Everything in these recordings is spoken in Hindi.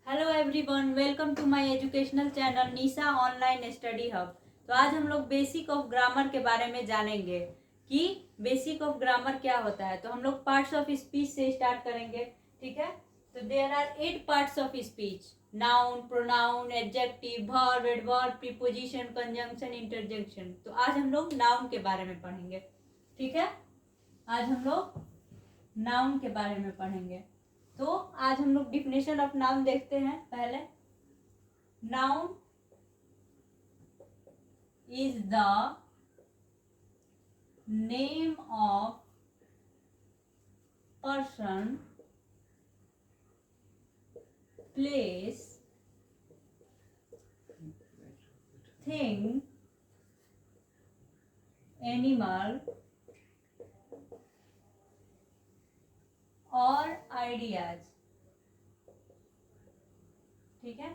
Hello everyone, welcome to my educational channel Nisha online study hub. तो आज हम लोग बेसिक ऑफ ग्रामर के बारे में जानेंगे कि बेसिक ऑफ ग्रामर क्या होता है। तो हम लोग पार्ट्स ऑफ स्पीच से स्टार्ट करेंगे, ठीक है। तो there are 8 parts of speech: noun, pronoun, adjective, verb, adverb, preposition, conjunction, interjection. तो आज हम लोग नाउन के बारे में पढ़ेंगे, ठीक है। आज हम लोग नाउन के बारे में पढ़ेंगे। तो आज हम लोग डिफिनेशन ऑफ नाउन देखते हैं। पहले, noun is the name of person, place, thing, animal और आइडियाज, ठीक है।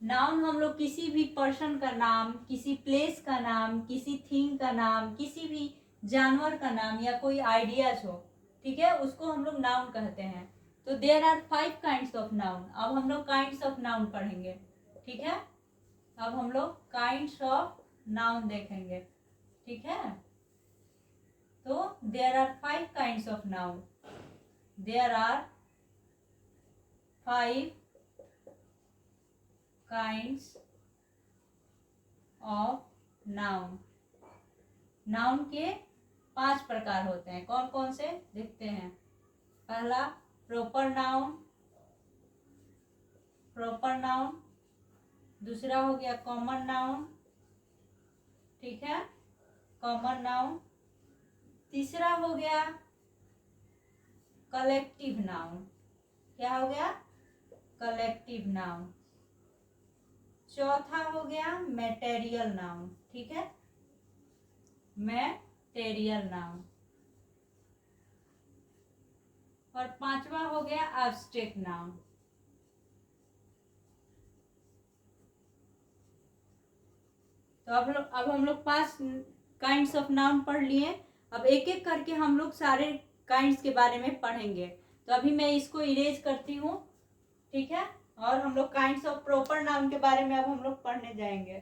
नाउन हम लोग किसी भी पर्सन का नाम, किसी प्लेस का नाम, किसी थिंग का नाम, किसी भी जानवर का नाम या कोई आइडियाज हो, ठीक है, उसको हम लोग नाउन कहते हैं। तो there are 5 kinds of noun. अब हम लोग काइंड्स ऑफ नाउन पढ़ेंगे, ठीक है। अब हम लोग काइंड्स ऑफ नाउन देखेंगे, ठीक है। तो there are 5 kinds of noun. There are 5 kinds of noun. Noun के 5 प्रकार होते हैं। कौन कौन से देखते हैं। पहला, प्रॉपर नाउन। Proper noun. दूसरा हो गया कॉमन नाउन, ठीक है, कॉमन नाउन। तीसरा हो गया कलेक्टिव नाउन। क्या हो गया? Collective noun. चौथा हो गया मैटेरियल नाउन, ठीक है, मैटेरियल नाउन। और पांचवा हो गया एब्स्ट्रैक्ट नाउन। तो अब हम लोग 5 काइंड्स ऑफ नाउन पढ़ लिए। अब एक एक करके हम लोग सारे काइंड्स के बारे में पढ़ेंगे। तो अभी मैं इसको इरेज करती हूँ, ठीक है। और हम लोग काइंड्स ऑफ प्रॉपर नाउन के बारे में अब हम लोग पढ़ने जाएंगे।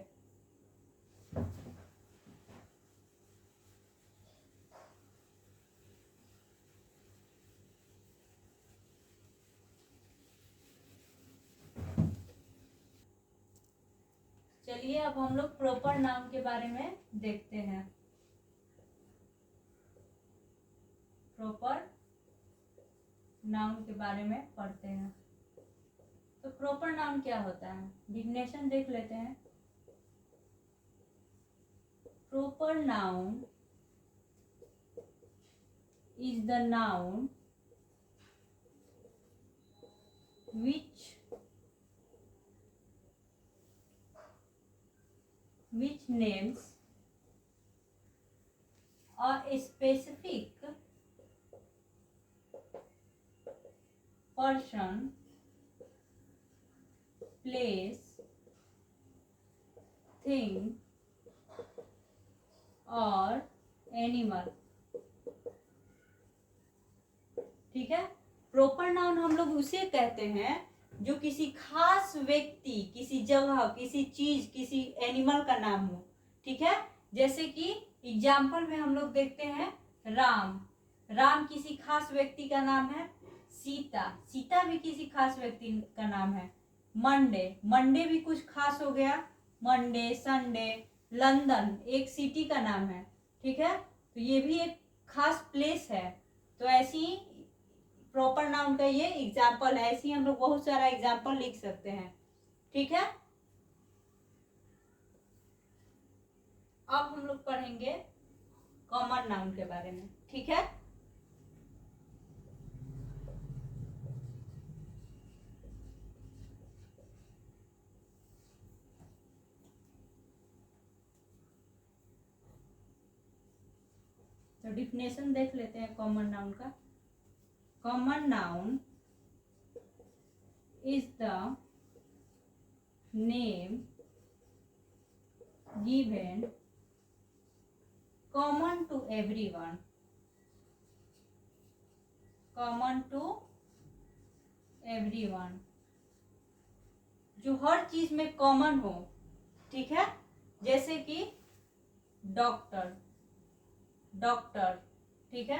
चलिए अब हम लोग प्रॉपर नाउन के बारे में देखते हैं। प्रॉपर नाउन के बारे में पढ़ते हैं। तो प्रॉपर नाउन क्या होता है, डिफिनेशन देख लेते हैं। Proper noun is the noun which names a specific person, place, thing और एनिमल, ठीक है। प्रॉपर नाउन हम लोग उसे कहते हैं जो किसी खास व्यक्ति, किसी जगह, किसी चीज, किसी एनिमल का नाम हो, ठीक है। जैसे कि एग्जाम्पल में हम लोग देखते हैं राम। राम किसी खास व्यक्ति का नाम है। सीता, सीता भी किसी खास व्यक्ति का नाम है। मंडे, मंडे भी कुछ खास हो गया। Monday, Sunday. लंदन एक सिटी का नाम है, ठीक है, तो ये भी एक खास प्लेस है। तो ऐसी प्रॉपर नाउन का ये एग्जाम्पल है। ऐसे ही हम लोग बहुत सारा एग्जाम्पल लिख सकते हैं, ठीक है। अब हम लोग पढ़ेंगे कॉमन नाउन के बारे में, ठीक है। तो डिफिनेशन देख लेते हैं कॉमन नाउन का। Common noun is the name given common to everyone, common to everyone जो हर चीज में कॉमन हो, ठीक है, जैसे कि डॉक्टर, डॉक्टर, ठीक है,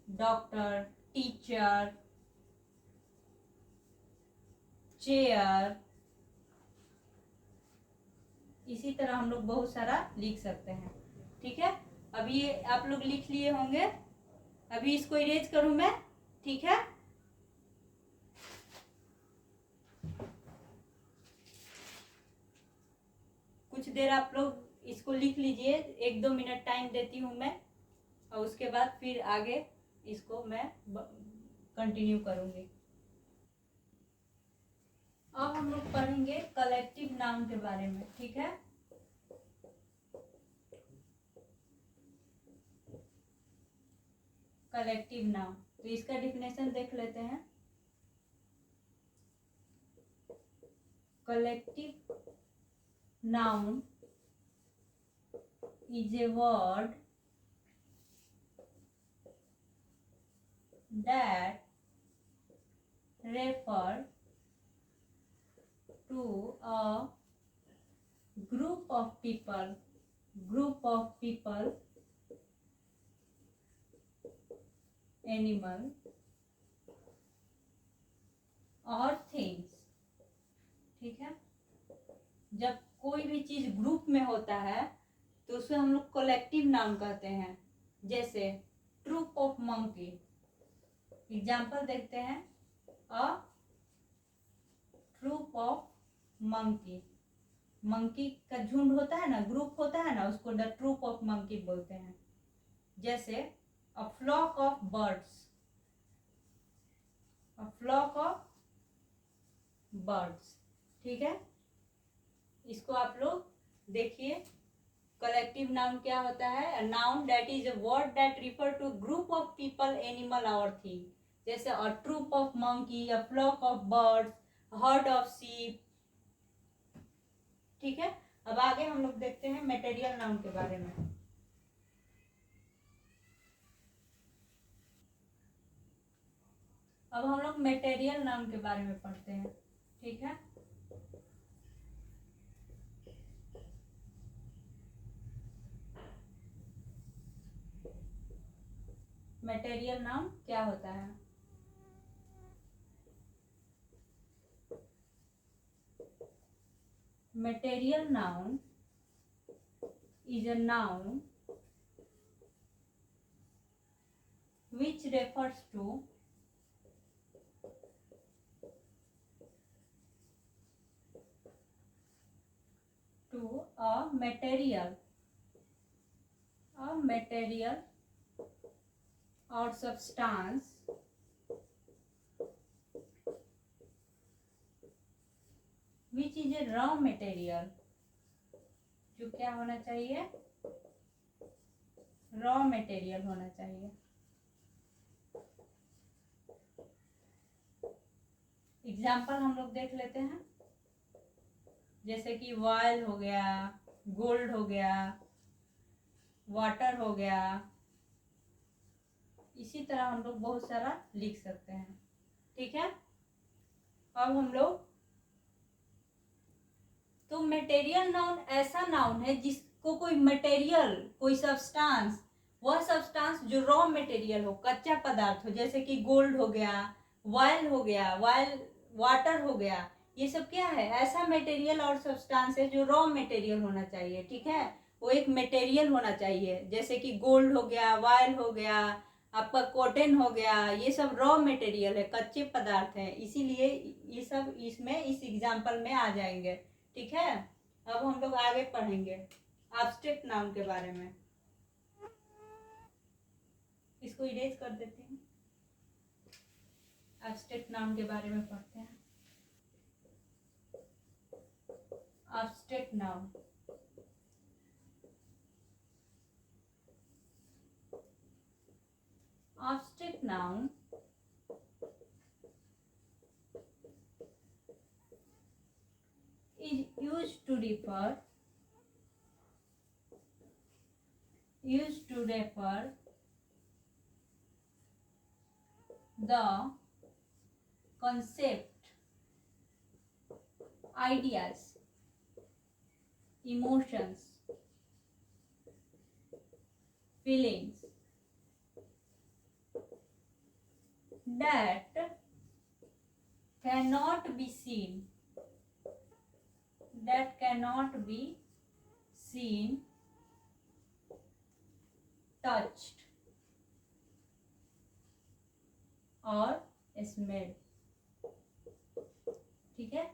डॉक्टर, टीचर, चेयर, इसी तरह हम लोग बहुत सारा लिख सकते हैं, ठीक है। अभी ये आप लोग लिख लिए होंगे, अभी इसको इरेज करूं मैं, ठीक है। कुछ देर आप लोग इसको लिख लीजिए, 1-2 मिनट टाइम देती हूँ मैं, और उसके बाद फिर आगे इसको मैं कंटिन्यू करूंगी। अब हम लोग पढ़ेंगे कलेक्टिव नाउन के बारे में, ठीक है। कलेक्टिव नाउन, तो इसका डिफिनेशन देख लेते हैं। Collective noun is a word that refer to a group of people, animal or things, ठीक है। जब कोई भी चीज ग्रुप में होता है तो उसे हम लोग कलेक्टिव नाउन कहते हैं। जैसे ट्रूप ऑफ मंकी, एग्जाम्पल देखते हैं, अ ट्रूप ऑफ मंकी, मंकी का झुंड होता है ना, ग्रुप होता है ना, उसको द ट्रूप ऑफ मंकी बोलते हैं। जैसे a flock of birds, a flock of birds, ठीक है। इसको आप लोग देखिए, कलेक्टिव नाउन क्या होता है? A noun that is a word that refer to group of people, animal और थिंग। जैसे a troop of monkey, a flock of birds, herd of sheep, ठीक है। अब आगे हम लोग देखते हैं मटेरियल नाउन के बारे में। अब हम लोग मटेरियल नाउन के बारे में पढ़ते हैं, ठीक है। मटेरियल नाउन क्या होता है? Material noun is a noun which refers to a material or substance which is a raw material, जो क्या होना चाहिए? रॉ मटेरियल होना चाहिए। एग्जाम्पल हम लोग देख लेते हैं, जैसे कि ऑयल हो गया, गोल्ड हो गया, वाटर हो गया, इसी तरह हम लोग बहुत सारा लिख सकते हैं, ठीक है। अब हम लोग, तो मटेरियल नाउन ऐसा नाउन है जिसको कोई मटेरियल, कोई सब्सटेंस, वह सब्सटेंस जो रॉ मटेरियल हो, कच्चा पदार्थ हो, जैसे कि गोल्ड हो गया, ऑयल हो गया, वाटर हो गया, ये सब क्या है? ऐसा मटेरियल और सब्सटेंस है जो रॉ मटेरियल होना चाहिए, ठीक है। वो एक मटेरियल होना चाहिए, जैसे कि गोल्ड हो गया, ऑयल हो गया, आपका कॉटन हो गया, ये सब रॉ मटेरियल है, कच्चे पदार्थ हैं, इसीलिए ये सब इसमें इस एग्जाम्पल में आ जाएंगे, ठीक है। अब हम लोग आगे पढ़ेंगे एब्स्ट्रैक्ट नाउन के बारे में। इसको इरेज कर देते हैं, एब्स्ट्रैक्ट नाउन के बारे में पढ़ते हैं। Abstract noun, abstract noun is used to refer the concept ideas, emotions, feelings that cannot be seen, touched और smelled. ठीक है।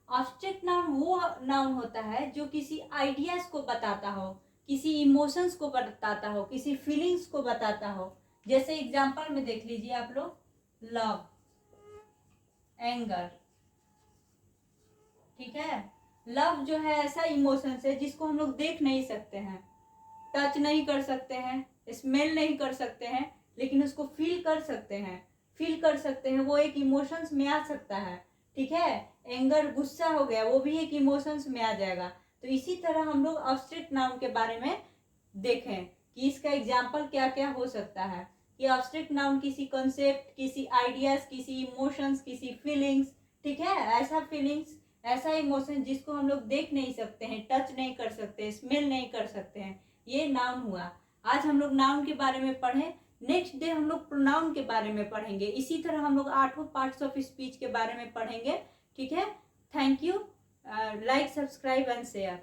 ऑब्स्ट्रैक्ट नाउन वो नाउन होता है जो किसी आइडियाज को बताता हो, किसी इमोशंस को बताता हो, किसी फीलिंग्स को बताता हो। जैसे एग्जांपल में देख लीजिए आप लोग, लव, एंगर। ठीक है। लव जो है ऐसा इमोशंस है जिसको हम लोग देख नहीं सकते हैं, टच नहीं कर सकते हैं, स्मेल नहीं कर सकते हैं, लेकिन उसको फील कर सकते हैं। वो एक इमोशंस में आ सकता है। ठीक है। एंगर, गुस्सा हो गया, वो भी एक इमोशंस में आ जाएगा। तो इसी तरह हम लोग ऑब्स्ट्रैक्ट नाउन के बारे में देखें कि इसका एग्जाम्पल क्या क्या हो सकता है। कि ऑब्स्ट्रैक्ट नाउन किसी कॉन्सेप्ट, किसी आइडियाज, किसी इमोशंस, किसी फीलिंग्स, ठीक है, ऐसा फीलिंग्स, ऐसा इमोशन जिसको हम लोग देख नहीं सकते हैं, टच नहीं कर सकते, स्मेल नहीं कर सकते हैं, ये नाउन हुआ। आज हम लोग नाउन के बारे में पढ़े। नेक्स्ट डे हम लोग प्रोनाउन के बारे में पढ़ेंगे। इसी तरह हम लोग 8 पार्ट्स ऑफ स्पीच के बारे में पढ़ेंगे। ठीक है। Thank you. Like, subscribe and share.